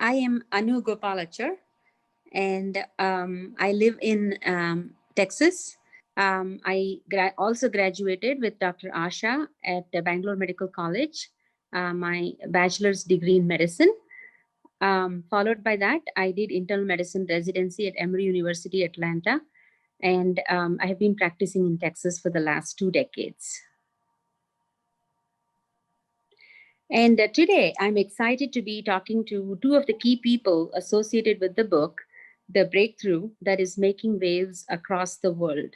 I am Anu Gopalachar, and I live in Texas. I also graduated with Dr. Asha at the Bangalore Medical College, my bachelor's degree in medicine. Followed by that, I did internal medicine residency at Emory University, Atlanta, and I have been practicing in Texas for the last 2 decades. And today, I'm excited to be talking to two of the key people associated with the book, The Breakthrough That Is Making Waves Across the World.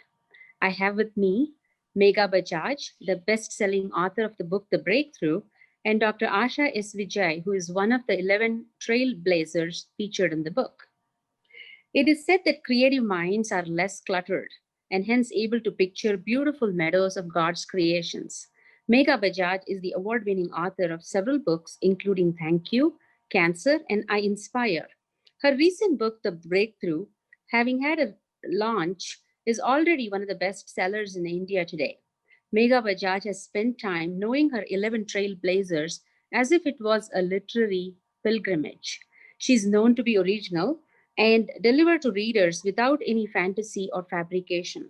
I have with me Megha Bajaj, the best-selling author of the book, The Breakthrough, and Dr. Asha S. Vijay, who is one of the 11 trailblazers featured in the book. It is said that creative minds are less cluttered and hence able to picture beautiful meadows of God's creations. Megha Bajaj is the award winning author of several books, including Thank You, Cancer, and I Inspire. Her recent book, The Breakthrough, having had a launch, is already one of the best sellers in India today. Megha Bajaj has spent time knowing her 11 trailblazers as if it was a literary pilgrimage. She is known to be original and deliver to readers without any fantasy or fabrication.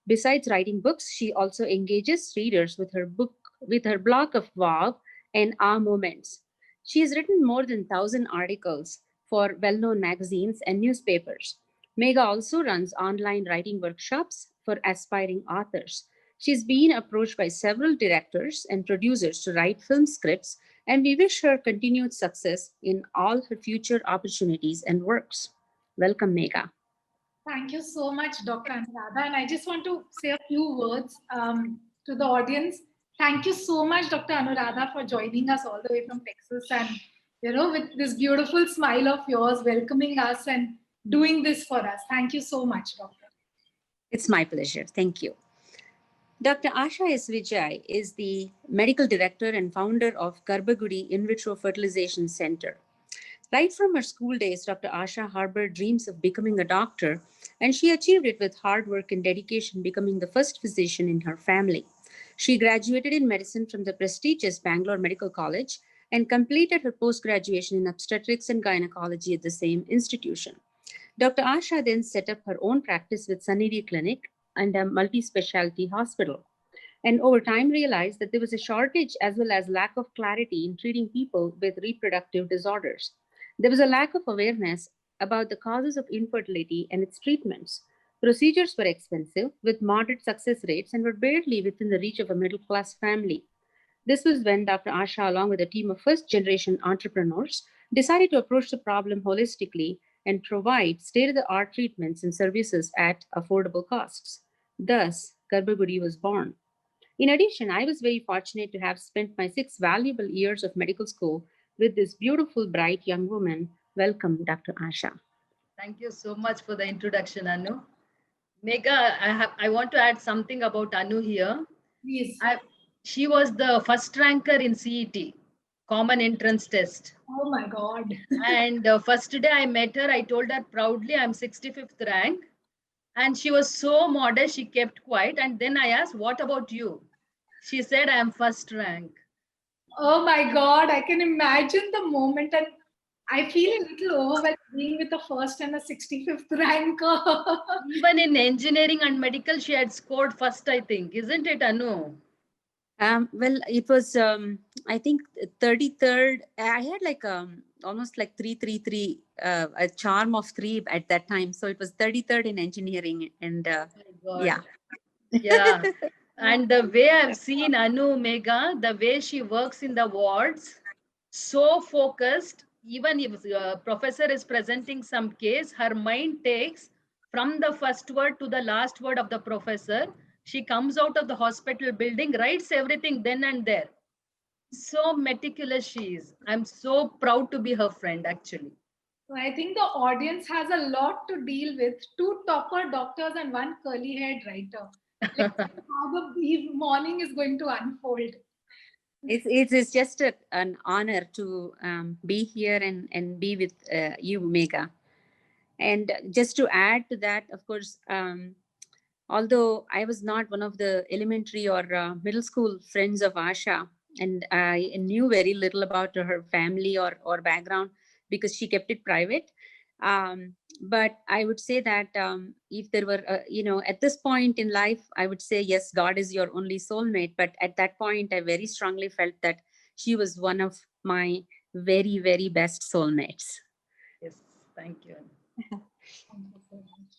Besides writing books, she also engages readers with her blog of wow and ah moments. She has written more than 1,000 articles for well-known magazines and newspapers. Megha also runs online writing workshops for aspiring authors. She's been approached by several directors and producers to write film scripts, and we wish her continued success in all her future opportunities and works. Welcome, Megha. Thank you so much, Dr. Anuradha. And I just want to say a few words to the audience. Thank you so much, Dr. Anuradha, for joining us all the way from Texas and, with this beautiful smile of yours, welcoming us and doing this for us. Thank you so much, Doctor. It's my pleasure. Thank you. Dr. Asha S. Vijay is the medical director and founder of Garbhagudi In Vitro Fertilization Center. Right from her school days, Dr. Asha harbored dreams of becoming a doctor, and she achieved it with hard work and dedication, becoming the first physician in her family. She graduated in medicine from the prestigious Bangalore Medical College and completed her post-graduation in obstetrics and gynecology at the same institution. Dr. Asha then set up her own practice with Sunnidhi Clinic and a multi-specialty hospital, and over time realized that there was a shortage as well as lack of clarity in treating people with reproductive disorders. There was a lack of awareness about the causes of infertility and its treatments. Procedures were expensive, with moderate success rates, and were barely within the reach of a middle class family. This was when Dr. Asha, along with a team of first generation entrepreneurs, decided to approach the problem holistically and provide state of the art treatments and services at affordable costs. Thus, Garbhagudi was born. In addition, I was very fortunate to have spent my 6 valuable years of medical school with this beautiful, bright young woman. Welcome, Dr. Asha. Thank you so much for the introduction, Anu. Megha, I want to add something about Anu here. Please. She was the first ranker in CET, Common Entrance Test. Oh my God. And first day I met her, I told her proudly I'm 65th rank. And she was so modest, she kept quiet. And then I asked, what about you? She said, I am first rank. Oh my God, I can imagine the moment, and I feel a little overwhelmed being with the first and the 65th ranker. Even in engineering and medical, she had scored first, I think. Isn't it, Anu? Well, it was, I think, 33rd. I had like almost like 333, a charm of 3 at that time. So it was 33rd in engineering. And yeah. Yeah. And the way I've seen Anu Megha, the way she works in the wards, so focused, even if a professor is presenting some case, her mind takes from the first word to the last word of the professor. She comes out of the hospital building, writes everything then and there. So meticulous she is. I'm so proud to be her friend, actually. So I think the audience has a lot to deal with. 2 topper doctors and 1 curly haired writer. Let's see how the morning is going to unfold. It's just an honor to be here and be with you, Megha. And just to add to that, of course, although I was not one of the elementary or middle school friends of Asha, and I knew very little about her family or background, because she kept it private. But I would say that if there were, at this point in life, I would say, yes, God is your only soulmate. But at that point, I very strongly felt that she was one of my very, very best soulmates. Yes, thank you. Thank you so much.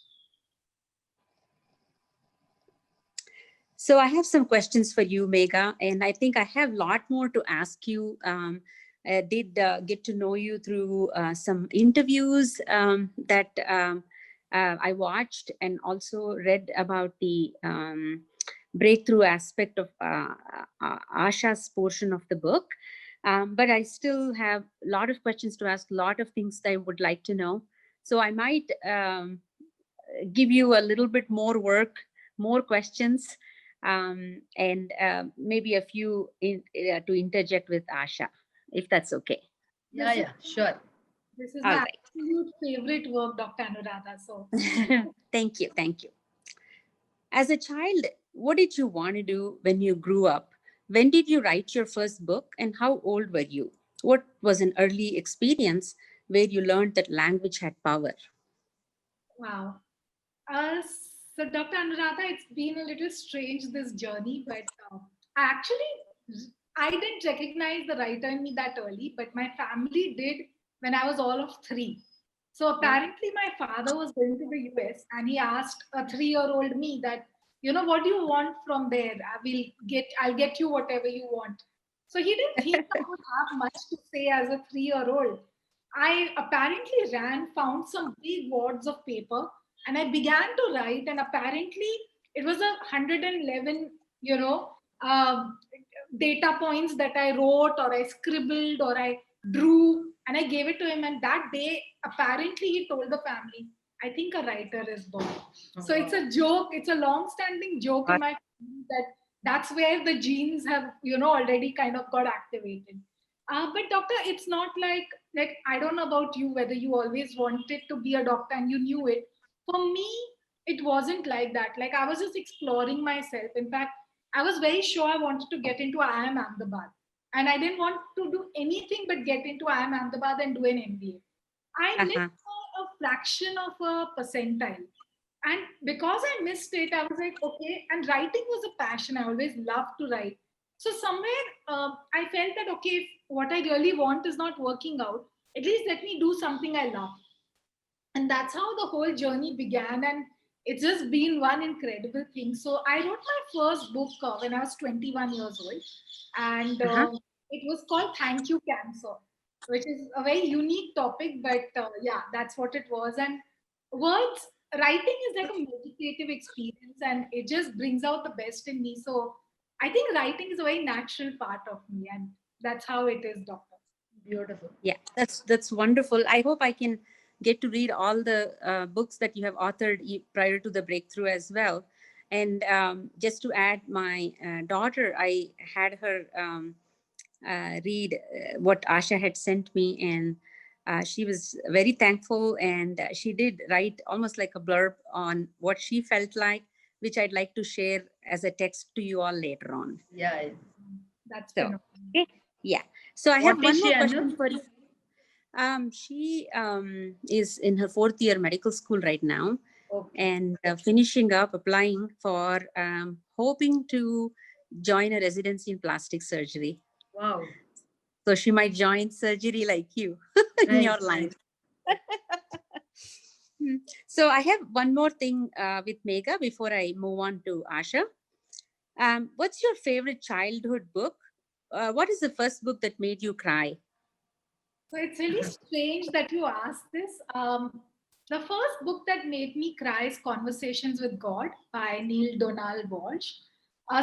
So I have some questions for you, Megha, and I think I have a lot more to ask you. I did get to know you through some interviews that I watched, and also read about the breakthrough aspect of Asha's portion of the book. But I still have a lot of questions to ask, a lot of things that I would like to know. So I might give you a little bit more work, more questions, and maybe a few to interject with Asha, if that's okay. Yeah, This is yeah, sure. this is All my right. absolute favorite work, Dr. Anuradha. So Thank you. Thank you. As a child, what did you want to do when you grew up? When did you write your first book, and how old were you? What was an early experience where you learned that language had power? wow. Uh, so, Dr. Anuradha, it's been a little strange this journey, but I actually I didn't recognize the writer in me that early, but my family did when I was all of 3. So Yeah. apparently, my father was going to the US, and he asked a 3-year-old me that, what do you want from there? I'll get you whatever you want. So he didn't think I would have much to say as a 3-year-old. I apparently found some big wads of paper, and I began to write. And apparently, it was 111, um, data points that I wrote, or I scribbled, or I drew, and I gave it to him. And that day, apparently, he told the family, I think a writer is born. So it's Wow. a joke, it's a long standing joke in Got- my family that that's where the genes have, already kind of got activated. But doctor, it's not like I don't know about you whether you always wanted to be a doctor and you knew it. For me, it wasn't like that. Like I was just exploring myself. In fact, I was very sure I wanted to get into IIM Ahmedabad, and I didn't want to do anything but get into IIM Ahmedabad and do an MBA. I uh-huh. missed a fraction of a percentile. And because I missed it, I was like, okay. And writing was a passion. I always loved to write. So somewhere I felt that, okay, if what I really want is not working out, at least let me do something I love. And that's how the whole journey began. And it's just been one incredible thing. So I wrote my first book when I was 21 years old, and Uh-huh. it was called Thank You Cancer, which is a very unique topic, but yeah, that's what it was. And words writing is like a meditative experience, and it just brings out the best in me. So I think writing is a very natural part of me, and that's how it is, doctor. Beautiful. Yeah, that's wonderful. I hope I can get to read all the books that you have authored prior to the breakthrough as well. And just to add, my daughter, I had her read what Asha had sent me, and she was very thankful. And she did write almost like a blurb on what she felt like, which I'd like to share as a text to you all later on. Yeah. That's So, phenomenal. okay, yeah. So I have What is one she, more Anu? question for you. She is in her fourth year medical school right now, Okay. and finishing up applying for hoping to join a residency in plastic surgery. Wow. So she might join surgery like you in your Nice, line. nice. Hmm. So I have one more thing with Megha before I move on to Asha. What's your favorite childhood book? What is the first book that made you cry? So it's really strange that you asked this. The first book that made me cry is Conversations with God by Neil Donald Walsh.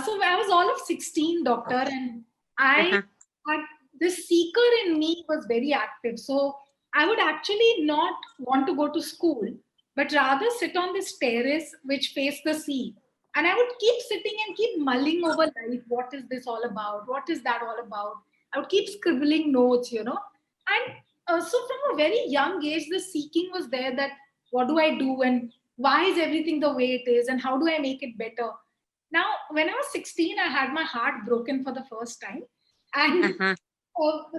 So I was all of 16, doctor, and I Uh-huh. had this seeker in me was very active. So I would actually not want to go to school, but rather sit on this terrace which faced the sea. And I would keep sitting and keep mulling over life. What is this all about? What is that all about? I would keep scribbling notes. And so from a very young age, the seeking was there that what do I do and why is everything the way it is and how do I make it better? Now, when I was 16, I had my heart broken for the first time. And Uh-huh.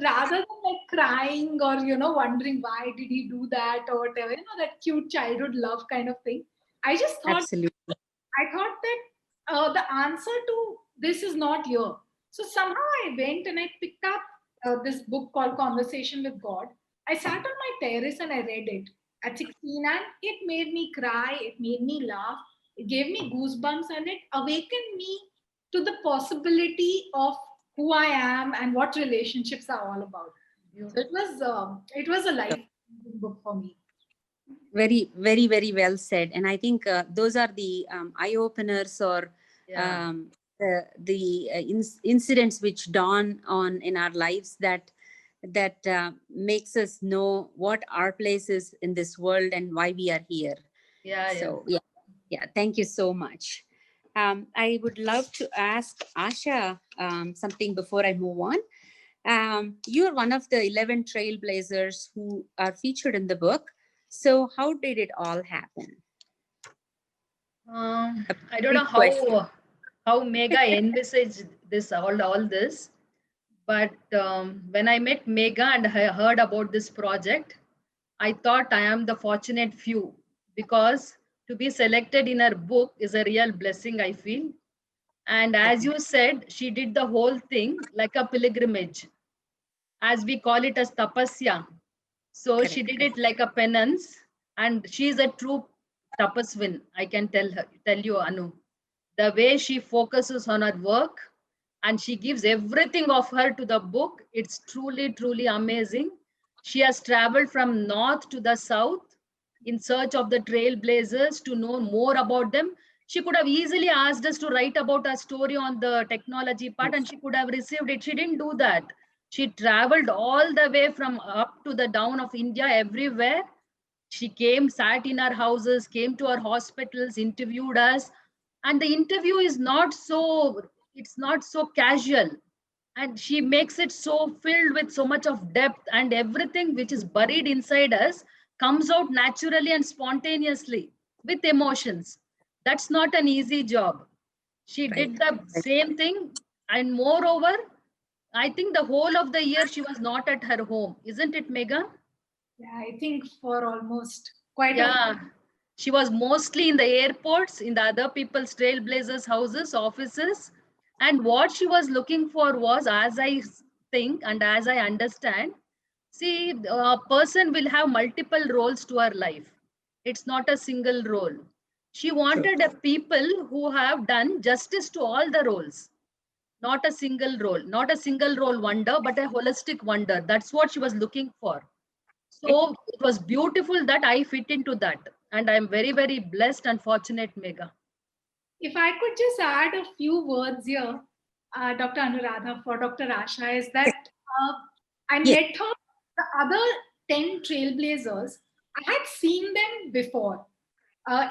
rather than like crying or wondering why did he do that or whatever, that cute childhood love kind of thing. I just thought Absolutely. I thought that the answer to this is not here. So somehow I went and I picked up this book called Conversation with God. I sat on my terrace and I read it at 16, and it made me cry, it made me laugh, it gave me goosebumps, and it awakened me to the possibility of who I am and what relationships are all about. So it was a life book for me. Very, very, very well said. And I think those are the eye openers, or Yeah, incidents which dawn on in our lives, that makes us know what our place is in this world and why we are here. yeah, yeah. So yeah, yeah. Thank you so much. I would love to ask Asha something before I move on. You're one of the 11 trailblazers who are featured in the book. So, how did it all happen? A I don't know big question. how Mega envisaged this all this, but when I met Mega and I heard about this project, I thought I am the fortunate few, because to be selected in her book is a real blessing, I feel. And as you said, she did the whole thing like a pilgrimage, as we call it as tapasya. So she Correct. did it like a penance, and she is a true tapaswin. I can tell you, Anu. The way she focuses on her work and she gives everything of her to the book, it's truly, truly amazing. She has traveled from north to the south in search of the trailblazers to know more about them. She could have easily asked us to write about her story on the technology part and she could have received it. She didn't do that. She traveled all the way from up to the down of India, everywhere. She came, sat in our houses, came to our hospitals, interviewed us. And the interview is not so, it's not so casual. And she makes it so filled with so much of depth, and everything which is buried inside us comes out naturally and spontaneously with emotions. That's not an easy job. She Right. did the same thing. And moreover, I think the whole of the year she was not at her home, isn't it, Mega? Yeah, I think for almost quite a Yeah, she was mostly in the airports, in the other people's trailblazers' houses, offices. And what she was looking for was, as I think and as I understand, see, a person will have multiple roles to her life. It's not a single role. She True. wanted a people who have done justice to all the roles, not a single role, not a single role wonder, but a holistic wonder. That's what she was looking for. Okay. So it was beautiful that I fit into that. And I'm very, very blessed and fortunate, Mega. If I could just add a few words here, Dr. Anuradha, for Dr. Asha, is that I Yes. met her, the other 10 trailblazers, I had seen them before,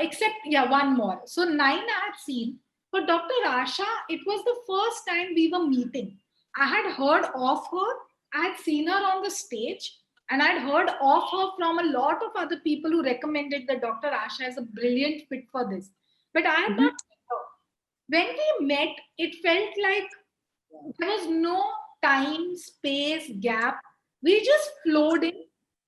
except, yeah, one more. So 9 I had seen. For Dr. Asha, it was the first time we were meeting. I had heard of her, I had seen her on the stage, and I'd heard of her from a lot of other people who recommended that Dr. Asha is a brilliant fit for this. But I had Mhm. not met her. When we met, it felt like there was no time, space, gap. We just flowed in.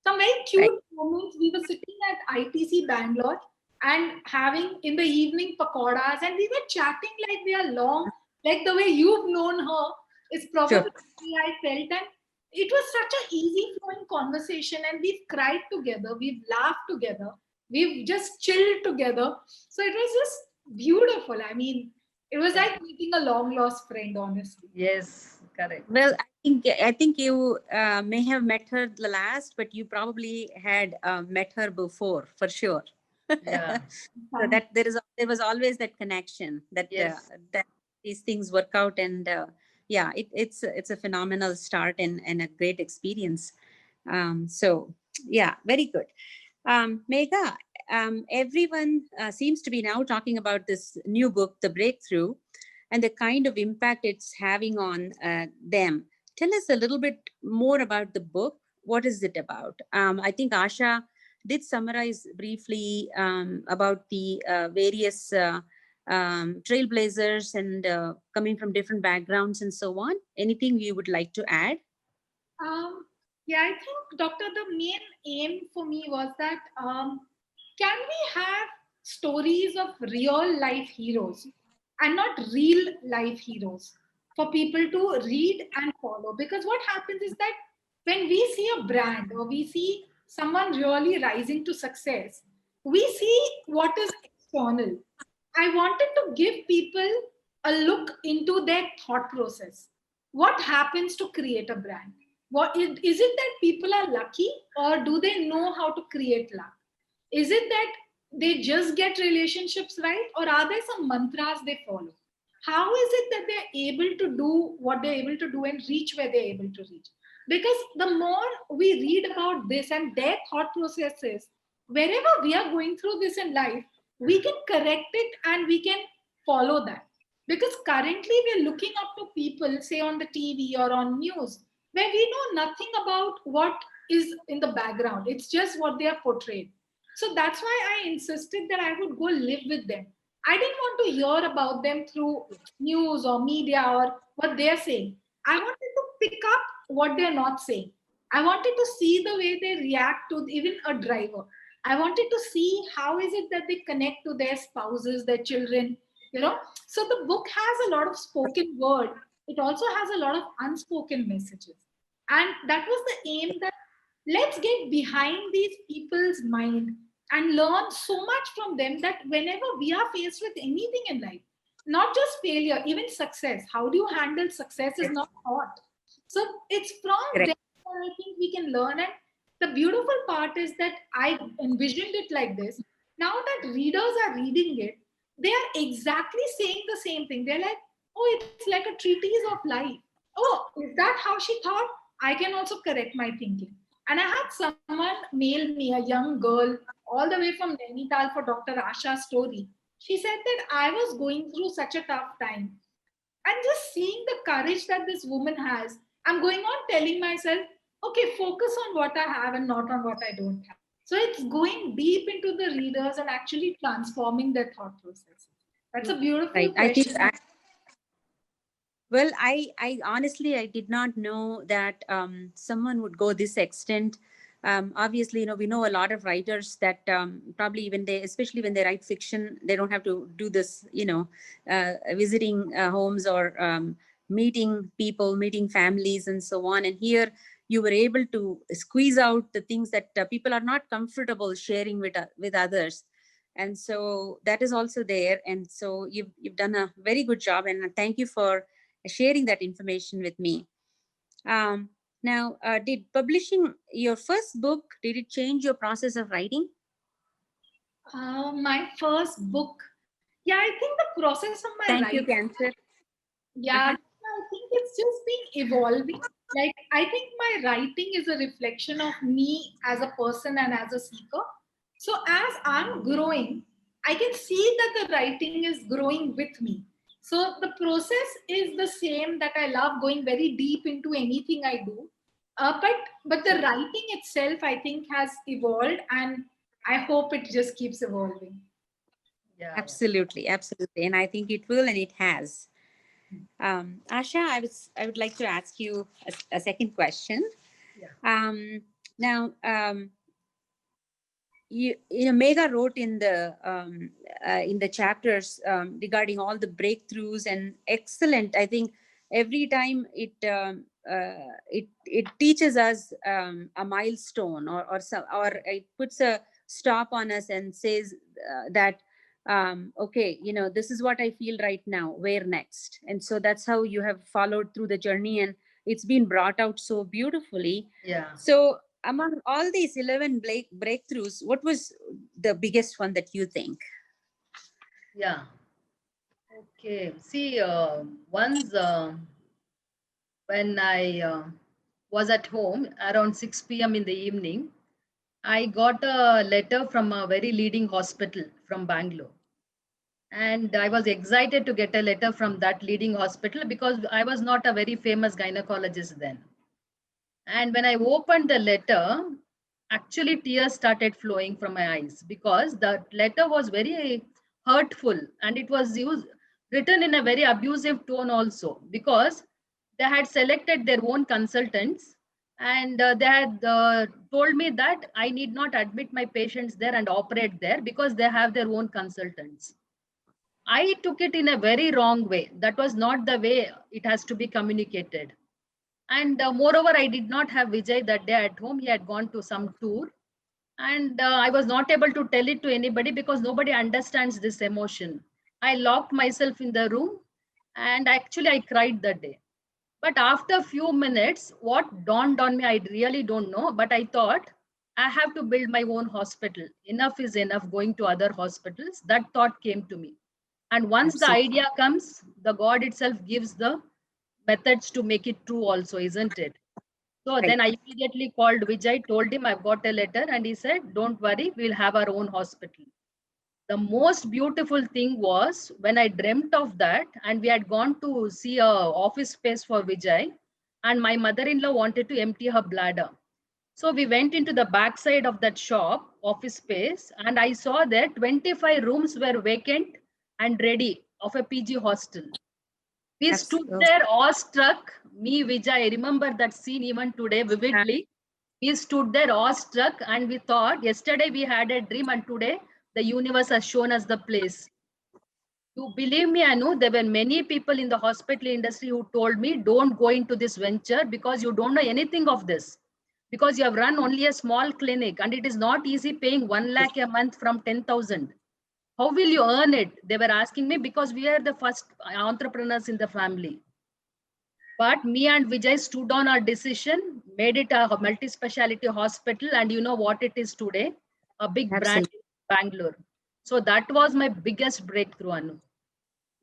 Some very Right. cute moments. We were sitting at ITC Bangalore and having in the evening pakoras, and we were chatting like we are long, like the way you've known her is Sure. probably the way I felt. And it was such a easy flowing conversation, and we've cried together, we've laughed together, we've just chilled together. So it was just beautiful. I mean, it was Yeah. like meeting a long lost friend, honestly. Yes, correct. Well, I think you may have met her the last, but you probably had met her before for sure. Yeah. So that there was always that connection, Yes. that these things work out, and yeah, it's a phenomenal start and a great experience. So yeah, very good. Megha, everyone seems to be now talking about this new book, The Breakthrough, and the kind of impact it's having on them. Tell us a little bit more about the book. What is it about? I think Asha did summarize briefly about the various trailblazers and coming from different backgrounds and so on. Anything you would like to add? Um, yeah, I think, Doctor, the main aim for me was that can we have stories of real life heroes and not real life heroes for people to read and follow? Because what happens is that when we see a brand or we see someone really rising to success, we see what is external. I wanted to give people a look into their thought process. What happens to create a brand? Is it that people are lucky, or do they know how to create luck? Is it that they just get relationships right, or are there some mantras they follow? How is it that they're able to do what they're able to do and reach where they're able to reach? Because the more we read about this and their thought processes, wherever we are going through this in life, we can correct it and we can follow that. Because currently we're looking up to people, say on the TV or on news, where we know nothing about what is in the background. It's just what they are portrayed. So that's why I insisted that I would go live with them. I didn't want to hear about them through news or media or what they're saying. I wanted to pick up what they're not saying. I wanted to see the way they react to even a driver. I wanted to see how is it that they connect to their spouses, their children, you know. So the book has a lot of spoken word. It also has a lot of unspoken messages. And that was the aim, that let's get behind these people's mind and learn so much from them, that whenever we are faced with anything in life, not just failure, even success, how do you handle success is not taught. So it's from Correct. them that I think we can learn. And the beautiful part is that I envisioned it like this. Now that readers are reading it, they are exactly saying the same thing. They're like, oh, it's like a treatise of life. Oh, is that how she thought? I can also correct my thinking. And I had someone mail me, a young girl, all the way from Nainital for Dr. Asha's story. She said that I was going through such a tough time. And just seeing the courage that this woman has, I'm going on telling myself, okay, focus on what I have and not on what I don't have. So it's going deep into the readers and actually transforming their thought process. That's a beautiful Right. I think question. well, I honestly, I did not know that someone would go this extent. Obviously, we know a lot of writers that probably even they, especially when they write fiction, they don't have to do this, visiting homes or meeting people, meeting families, and so on. And here, you were able to squeeze out the things that people are not comfortable sharing with others, and so that is also there. And so you've done a very good job, and thank you for sharing that information with me. Um, Now, did publishing your first book, did it change your process of writing? My first book. Yeah, I think the process of my Thank you, writing, Cancer. yeah, Uh-huh. I think it's just been evolving. Like, I think my writing is a reflection of me as a person and as a seeker. So as I'm growing, I can see that the writing is growing with me. So the process is the same, that I love going very deep into anything I do. But the writing itself, I think, has evolved, and I hope it just keeps evolving. Yeah, yeah, Absolutely, absolutely. And I think it will, and it has. Asha, I would like to ask you a second question. yeah, Um, Now, Megha wrote in the chapters regarding all the breakthroughs, and excellent. I think every time it teaches us a milestone, or it puts a stop on us and says that okay, this is what I feel right now, where next. And so that's how you have followed through the journey, and it's been brought out so beautifully. yeah, So among all these 11 breakthroughs, what was the biggest one that you think? yeah. Okay. See, once when I was at home around 6 p.m. in the evening, I got a letter from a very leading hospital from Bangalore. And I was excited to get a letter from that leading hospital because I was not a very famous gynecologist then. And when I opened the letter, actually tears started flowing from my eyes because the letter was very hurtful, and it was written in a very abusive tone also, because they had selected their own consultants And they had told me that I need not admit my patients there and operate there because they have their own consultants. I took it in a very wrong way. That was not the way it has to be communicated. And moreover, I did not have Vijay that day at home. He had gone to some tour. And I was not able to tell it to anybody because nobody understands this emotion. I locked myself in the room and actually I cried that day. But after a few minutes, what dawned on me, I really don't know. But I thought, I have to build my own hospital. Enough is enough going to other hospitals. That thought came to me. And once the Absolutely. idea comes, the God itself gives the methods to make it true, also, isn't it? So then Right. I immediately called Vijay, told him I've got a letter, and he said, don't worry, we'll have our own hospital. The most beautiful thing was when I dreamt of that, and we had gone to see a office space for Vijay, and my mother-in-law wanted to empty her bladder. So we went into the backside of that shop, office space, and I saw that 25 rooms were vacant and ready of a PG hostel. We stood Absolutely. there awestruck. Me, Vijay, I remember that scene even today vividly. We stood there awestruck and we thought, yesterday we had a dream and today the universe has shown us the place. You believe me, Anu, there were many people in the hospital industry who told me, don't go into this venture because you don't know anything of this. Because you have run only a small clinic and it is not easy paying 1 lakh a month from 10,000. How will you earn it? They were asking me because we are the first entrepreneurs in the family. But me and Vijay stood on our decision, made it a multi-speciality hospital, and you know what it is today? A big brand Absolutely. in Bangalore. So that was my biggest breakthrough, Anu.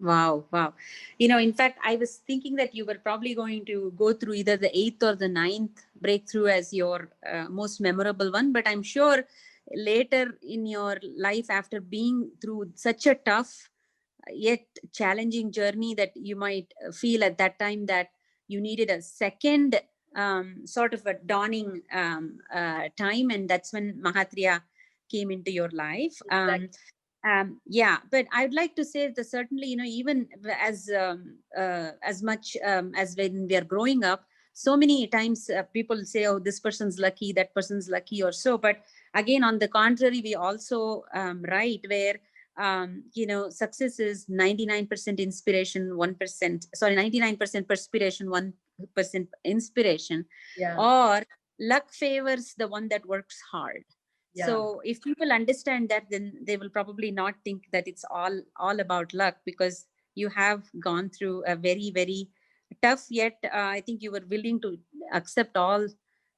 Wow, wow. In fact, I was thinking that you were probably going to go through either the eighth or the ninth breakthrough as your most memorable one. But I'm sure later in your life, after being through such a tough yet challenging journey, that you might feel at that time that you needed a second sort of a dawning time. And that's when Mahatria came into your life. Exactly. Yeah, but I'd like to say that certainly, even as much as when we are growing up, so many times people say, oh, this person's lucky, that person's lucky, or so. But again, on the contrary, we also write where success is 99% inspiration, 1%, sorry, 99% perspiration, 1% inspiration, Yeah, or luck favors the one that works hard. yeah, So if people understand that, then they will probably not think that it's all about luck, because you have gone through a very, very tough, yet I think you were willing to accept all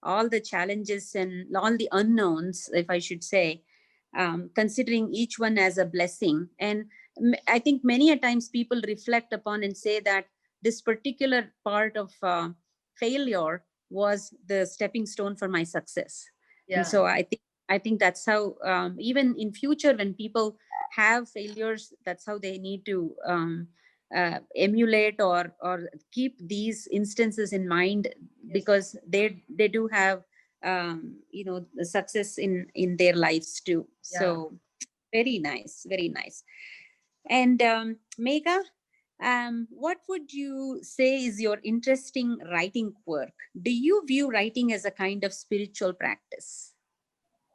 the challenges and all the unknowns, if I should say, considering each one as a blessing. And I think many a times people reflect upon and say that this particular part of failure was the stepping stone for my success. And yeah. so I think that's how, even in future, when people have failures, that's how they need to emulate or keep these instances in mind, Yes, because they do have the success in their lives too. yeah. So very nice, very nice. And Megha, what would you say is your interesting writing quirk? Do you view writing as a kind of spiritual practice?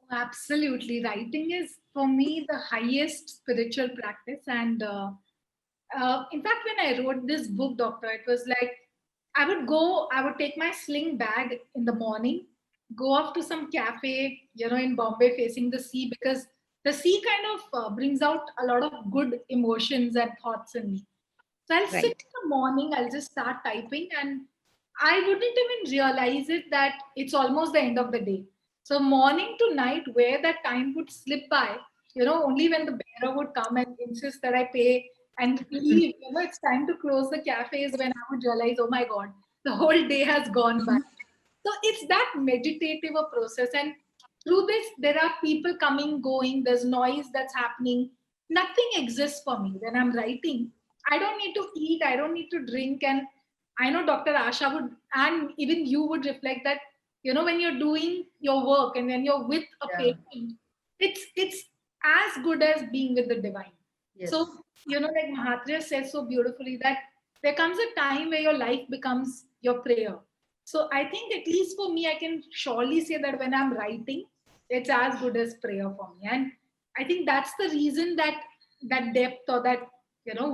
Absolutely. Writing is, for me, the highest spiritual practice. And in fact, when I wrote this book, Doctor, it was like I would take my sling bag in the morning, go off to some cafe, in Bombay facing the sea, because the sea kind of brings out a lot of good emotions and thoughts in me. So I'll sit Right. in the morning, I'll just start typing, and I wouldn't even realize it that it's almost the end of the day. So morning to night, where that time would slip by, only when the bearer would come and insist that I pay and leave, it's time to close the cafes, when I would realize, oh my God, the whole day has gone by. So it's that meditative a process. And through this, there are people coming, going, there's noise that's happening. Nothing exists for me when I'm writing. I don't need to eat, I don't need to drink. And I know Dr. Asha would, and even you would reflect that, when you're doing your work and when you're with a Yeah. patient, it's as good as being with the divine. So, Yes. like Mahatria says so beautifully, that there comes a time where your life becomes your prayer. So I think, at least for me, I can surely say that when I'm writing, it's as good as prayer for me. And I think that's the reason that that depth, or that,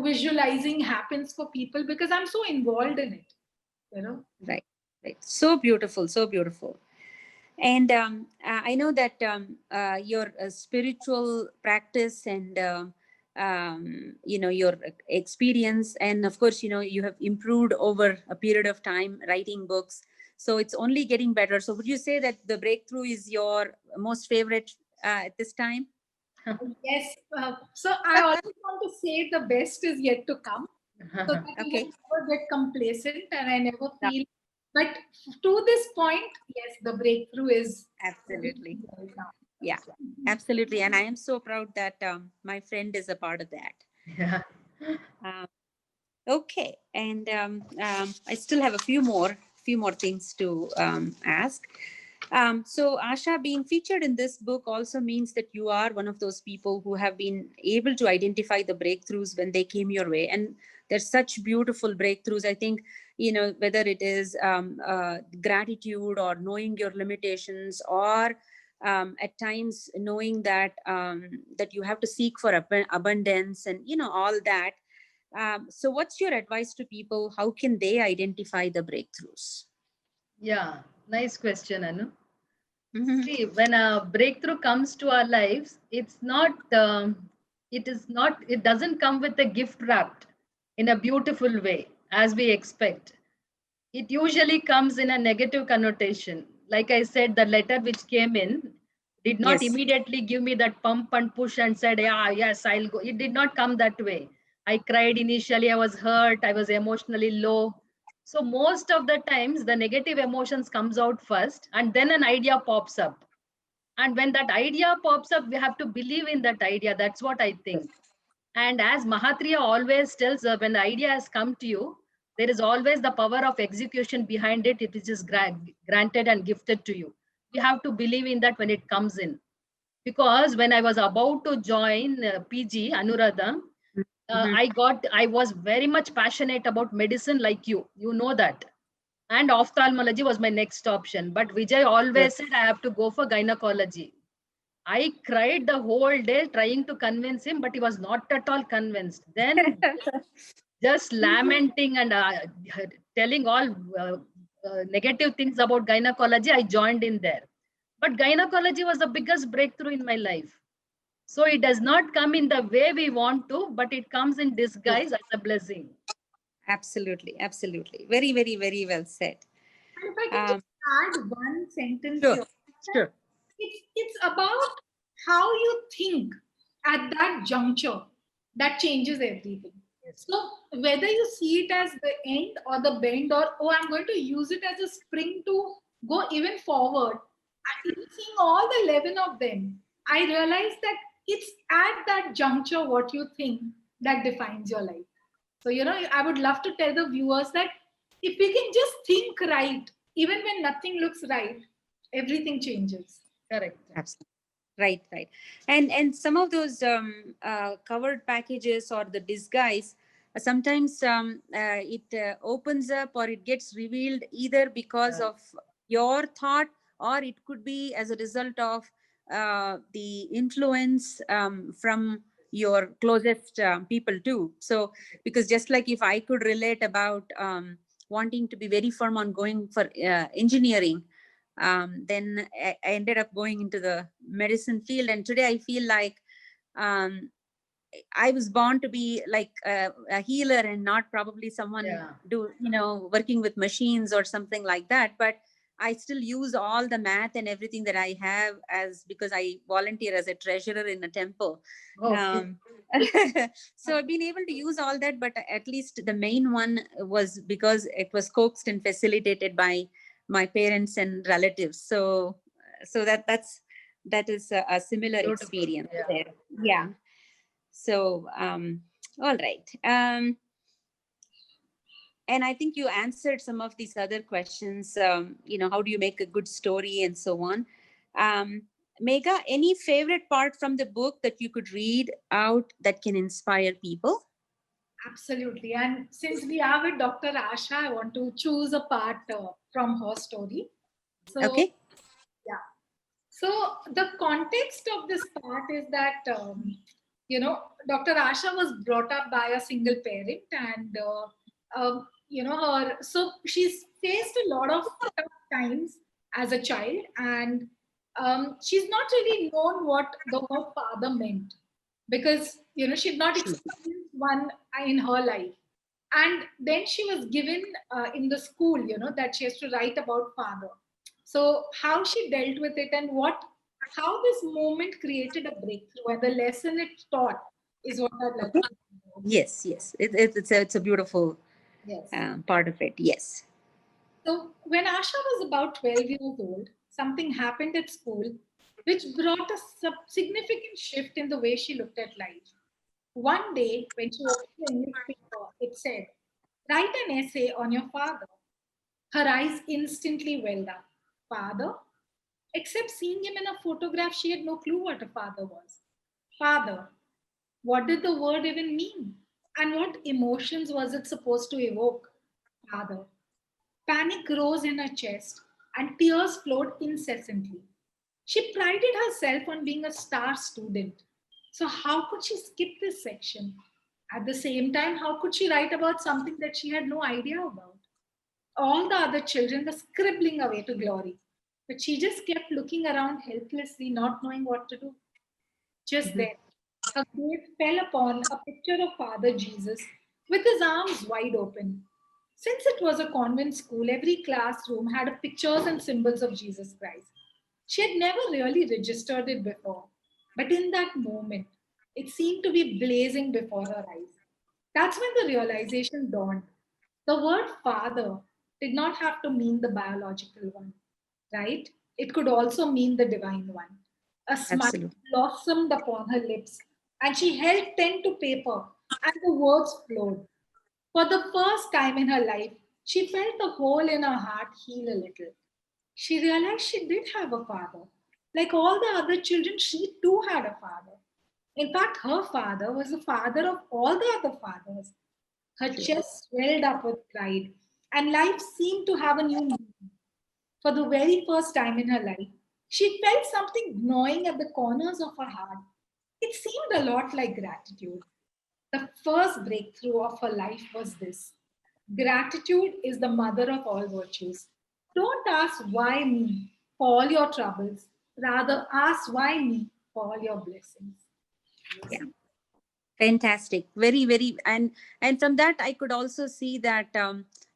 visualizing happens for people, because I'm so involved in it. You know. Right, right. So beautiful, so beautiful. And I know that your spiritual practice and your experience, and of course, you have improved over a period of time writing books. So it's only getting better. So would you say that the breakthrough is your most favorite at this time? Yes. So I always want to say the best is yet to come, so that I Okay. never get complacent and I never feel. But to this point, yes, the breakthrough is Absolutely. right now. Yeah, absolutely. And I am so proud that my friend is a part of that. Yeah. Um, okay. And I still have a few more things to ask. So, Asha, being featured in this book also means that you are one of those people who have been able to identify the breakthroughs when they came your way. And there's such beautiful breakthroughs. I think, whether it is gratitude, or knowing your limitations, or at times knowing that you have to seek for abundance, and all that. So what's your advice to people? How can they identify the breakthroughs? Yeah. Nice question, Anu. Mhm. See, when a breakthrough comes to our lives, it doesn't come with a gift wrapped in a beautiful way as we expect. It usually comes in a negative connotation. Like I said, the letter which came in did not Yes. immediately give me that pump and push and said, yeah, yes, I'll go. It did not come that way. I cried initially, I was hurt, I was emotionally low. So most of the times the negative emotions comes out first and then an idea pops up. And when that idea pops up, we have to believe in that idea. That's what I think. And as Mahatria always tells, when the idea has come to you, there is always the power of execution behind it. It is just granted and gifted to you. We have to believe in that when it comes in. Because when I was about to join PG, Anuradha, Mhm. I was very much passionate about medicine like you know that. And ophthalmology was my next option. But Vijay Yes. always said I have to go for gynecology. I cried the whole day trying to convince him, but he was not at all convinced. Then, just lamenting and telling all negative things about gynecology, I joined in there. But gynecology was the biggest breakthrough in my life. So it does not come in the way we want to, but it comes in True. disguise as a blessing. Absolutely. Absolutely. Very, very, very well said. And if I can Um, just add one sentence sure. here, Sure. it's about how you think at that juncture that changes everything. So whether you see it as the end or the bend, or oh, I'm going to use it as a spring to go even forward, even seeing all the 11 of them, I realized that it's at that juncture what you think that defines your life. So, I would love to tell the viewers that if we can just think right, even when nothing looks right, everything changes. Correct. Absolutely. Right, right. And some of those covered packages or the disguise, sometimes it opens up, or it gets revealed either because Yeah. of your thought, or it could be as a result of the influence from your closest people too. So because just like if I could relate about wanting to be very firm on going for engineering, then I ended up going into the medicine field. And today I feel like um, I was born to be like a healer, and not probably someone Yeah. working with machines or something like that. But I still use all the math and everything that I have, as because I volunteer as a treasurer in a temple. Okay. Um, so I've been able to use all that, but at least the main one was because it was coaxed and facilitated by my parents and relatives. So that is a similar Beautiful. experience Yeah. there. Yeah. So, all right. And I think you answered some of these other questions. How do you make a good story and so on? Megha, any favorite part from the book that you could read out that can inspire people? Absolutely. And since we are with Dr. Asha, I want to choose a part from her story. So, Okay. yeah. So, the context of this part is that, Dr. Asha was brought up by a single parent, and, so she's faced a lot of tough times as a child, and she's not really known what the word father meant because, she'd not True. experienced one in her life. And then she was given in the school, that she has to write about father. So how she dealt with it and how this moment created a breakthrough and the lesson it taught is what I'd like to Okay. talk about. Yes, yes. It's a beautiful Yes. part of it. Yes. So when Asha was about 12 years old, something happened at school which brought a significant shift in the way she looked at life. One day, when she opened the English paper, it said, "Write an essay on your father." Her eyes instantly welled up. Father? Except seeing him in a photograph, she had no clue what a father was. Father. What did the word even mean? And what emotions was it supposed to evoke? Father. Panic rose in her chest and tears flowed incessantly. She prided herself on being a star student. So, how could she skip this section? At the same time, how could she write about something that she had no idea about? All the other children were scribbling away to glory, but she just kept looking around helplessly, not knowing what to do. Just Mhm. then, her gaze fell upon a picture of Father Jesus with his arms wide open. Since it was a convent school, every classroom had pictures and symbols of Jesus Christ. She had never really registered it before, but in that moment, it seemed to be blazing before her eyes. That's when the realization dawned. The word father did not have to mean the biological one, right? It could also mean the divine one. A smile Absolutely. blossomed upon her lips, and she held pen to paper, and the words flowed. For the first time in her life, she felt the hole in her heart heal a little. She realized she did have a father. Like all the other children, she too had a father. In fact, her father was the father of all the other fathers. Her True. chest swelled up with pride, and life seemed to have a new meaning. For the very first time in her life, she felt something gnawing at the corners of her heart. It seemed a lot like gratitude. The first breakthrough of her life was this: gratitude is the mother of all virtues. Don't ask why me for all your troubles, rather, ask why me for all your blessings. Yeah. Fantastic. Very, very, and from that I could also see that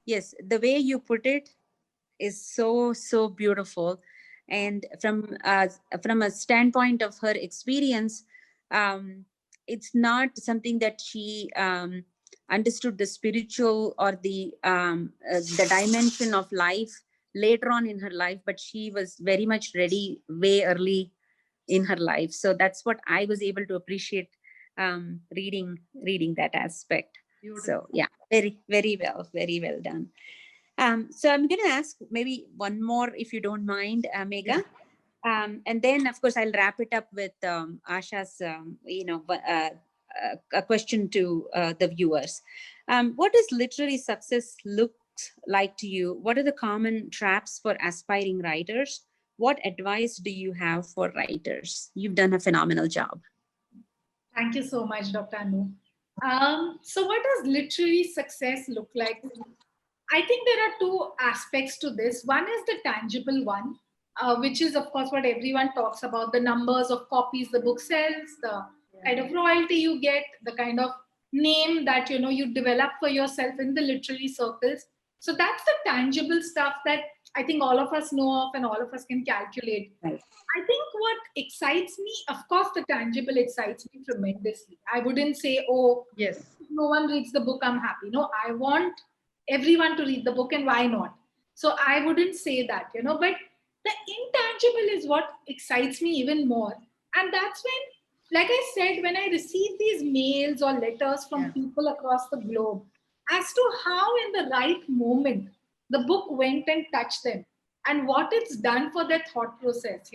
yes, the way you put it is so beautiful, and from a standpoint of her experience, um, it's not something that she understood the spiritual or the dimension of life later on in her life, but she was very much ready way early in her life. So that's what I was able to appreciate reading that aspect. Beautiful. So yeah, very well done. So I'm going to ask maybe one more, if you don't mind, Yeah. Megha. And then, of course, I'll wrap it up with Asha's, a question to the viewers. What does literary success look like to you? What are the common traps for aspiring writers? What advice do you have for writers? You've done a phenomenal job. Thank you so much, Dr. Anu. So, what does literary success look like to me? I think there are two aspects to this. One is the tangible one, which is, of course, what everyone talks about: the numbers of copies the book sells, the kind of royalty you get, the kind of name that you develop for yourself in the literary circles. So that's the tangible stuff that I think all of us know of and all of us can calculate. Right. I think what excites me, of course, the tangible excites me tremendously. I wouldn't say, oh, Yes. if no one reads the book, I'm happy. No, I want everyone to read the book, and why not? So I wouldn't say that, but the intangible is what excites me even more. And that's when, like I said, when I receive these mails or letters Yeah. from people across the globe as to how, in the right moment, the book went and touched them and what it's done for their thought process.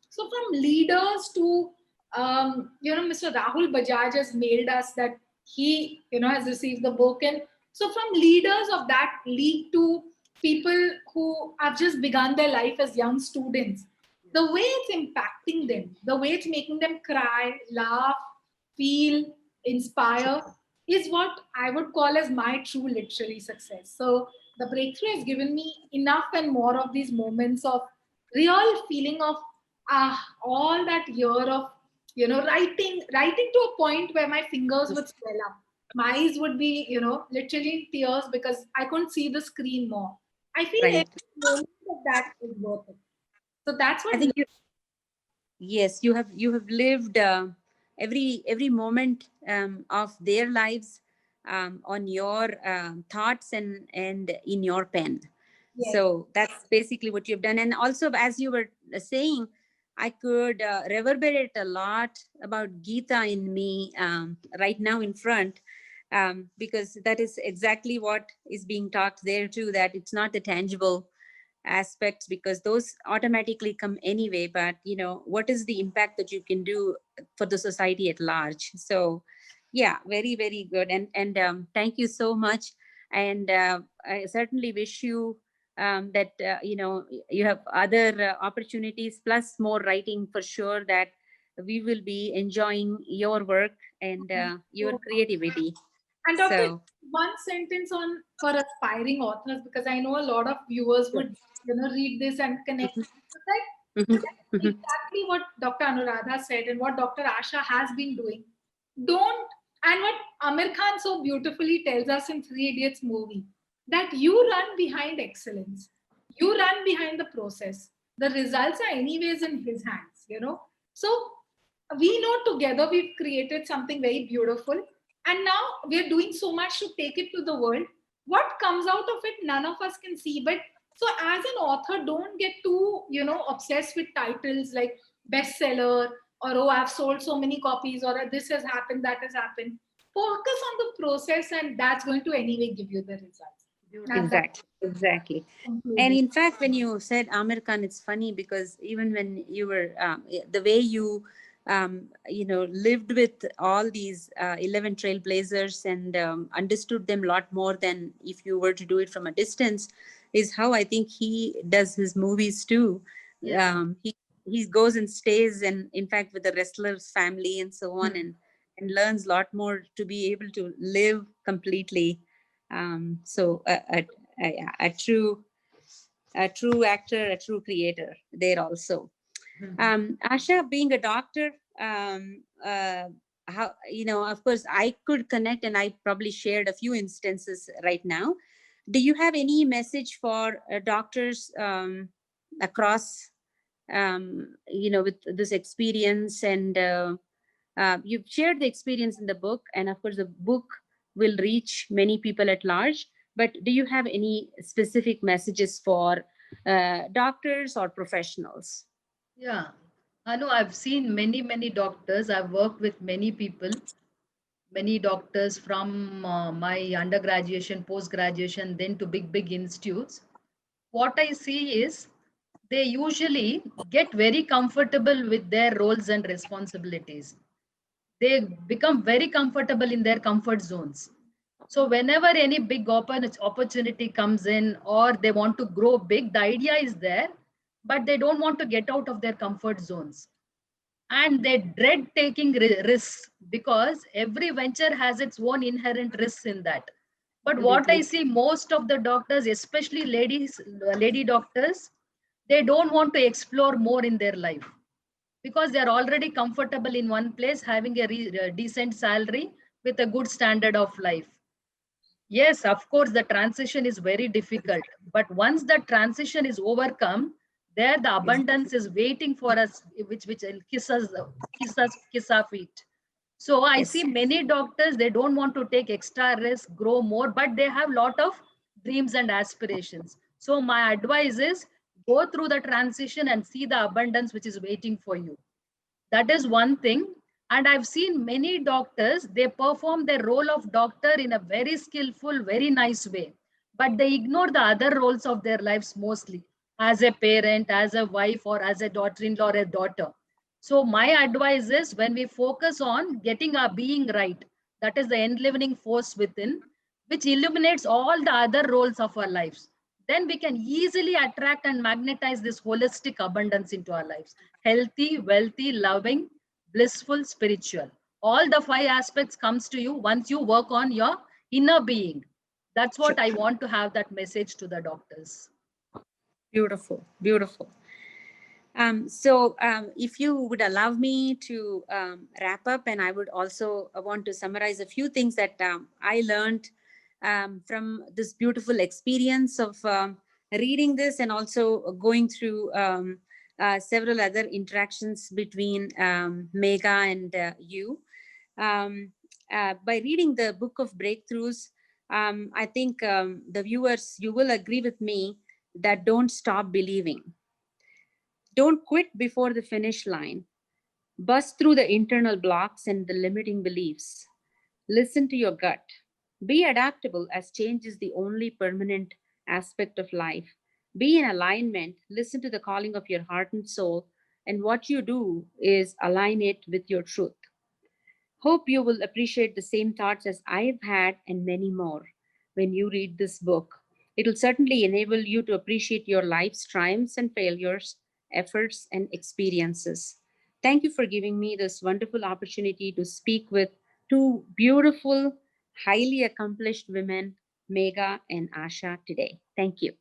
So from leaders to, Mr. Rahul Bajaj has mailed us that he, has received the book. And so from leaders of that league to people who have just begun their life as young students, the way it's impacting them, the way it's making them cry, laugh, feel, inspire, is what I would call as my true literary success. So the breakthrough has given me enough and more of these moments of real feeling of all that year of writing to a point where my fingers would swell up, my eyes would be literally in tears because I couldn't see the screen more. I feel Right. every moment of that is worth it. So that's I what. think you, yes, you have lived every moment of their lives on your thoughts and in your pen. Yes. So that's basically what you've done. And also, as you were saying, I could reverberate a lot about Gita in me right now in front, because that is exactly what is being talked there too, that it's not the tangible aspects because those automatically come anyway, but what is the impact that you can do for the society at large. So yeah, very very good. And thank you so much. And I certainly wish you that you have other opportunities plus more writing for sure, that we will be enjoying your work and your creativity. And Doctor, So one sentence on for aspiring authors, because I know a lot of viewers sure. would read this and connect. Like, Mhm, that's mhm. exactly what Dr. Anuradha said and what Dr. Asha has been doing. Don't, and what Amir Khan so beautifully tells us in Three Idiots movie, that you run behind excellence, you run behind the process. The results are anyways in his hands. So we know together we've created something very beautiful, and now we're doing so much to take it to the world. What comes out of it, none of us can see. But so as an author, don't get too obsessed with titles like bestseller, or oh, I've sold so many copies, or this has happened, that has happened. Focus on the process, and that's going to anyway give you the results. And that Exactly, exactly. And concludes it. in fact, when you said Amir Khan, it's funny because even when you were the way you lived with all these 11 trailblazers and understood them a lot more than if you were to do it from a distance, is how I think he does his movies too. Yeah. He goes and stays, and in fact with the wrestlers family and so on, and learns a lot more to be able to live completely. So a true actor, a true creator there also. Asha, being a doctor, how of course I could connect, and I probably shared a few instances right now. Do you have any message for doctors across with this experience? And you've shared the experience in the book, and of course the book will reach many people at large, but do you have any specific messages for doctors or professionals? Yeah. I know I've seen many doctors. I've worked with many people, many doctors from my undergraduation, post graduation, then to big institutes. What I see is they usually get very comfortable with their roles and responsibilities. They become very comfortable in their comfort zones. So whenever any big opportunity comes in or they want to grow big, the idea is there, but they don't want to get out of their comfort zones. And they dread taking risks because every venture has its own inherent risks in that. But what I Absolutely. see most of the doctors, especially lady doctors, they don't want to explore more in their life because they're already comfortable in one place, having a decent salary with a good standard of life. Yes, of course, the transition is very difficult, but once the transition is overcome, there the abundance is waiting for us, which will kiss our feet. So I see Yes. many doctors, they don't want to take extra risk, grow more, but they have lot of dreams and aspirations. So my advice is go through the transition and see the abundance which is waiting for you. That is one thing. And I've seen many doctors, they perform their role of doctor in a very skillful, very nice way, but they ignore the other roles of their lives mostly, as a parent, as a wife, or as a daughter-in-law or a daughter. So my advice is when we focus on getting our being right, That is the enlivening force within, which illuminates all the other roles of our lives. Then we can easily attract and magnetize this holistic abundance into our lives: healthy, wealthy, loving, blissful, spiritual. All the five aspects comes to you once you work on your inner being. That's Sure. what I want to have that message to the doctors. Beautiful, beautiful. So, if you would allow me to wrap up, and I would also want to summarize a few things that I learned from this beautiful experience of reading this, and also going through several other interactions between Mega and you. By reading the Book of Breakthroughs, I think the viewers, you will agree with me that don't stop believing. Don't quit before the finish line. Bust through the internal blocks and the limiting beliefs. Listen to your gut. Be adaptable, as change is the only permanent aspect of life. Be in alignment. Listen to the calling of your heart and soul. And what you do is align it with your truth. Hope you will appreciate the same thoughts as I've had, and many more, when you read this book. It will certainly enable you to appreciate your life's triumphs and failures, efforts and experiences. Thank you for giving me this wonderful opportunity to speak with two beautiful, highly accomplished women, Megha and Asha, today. Thank you.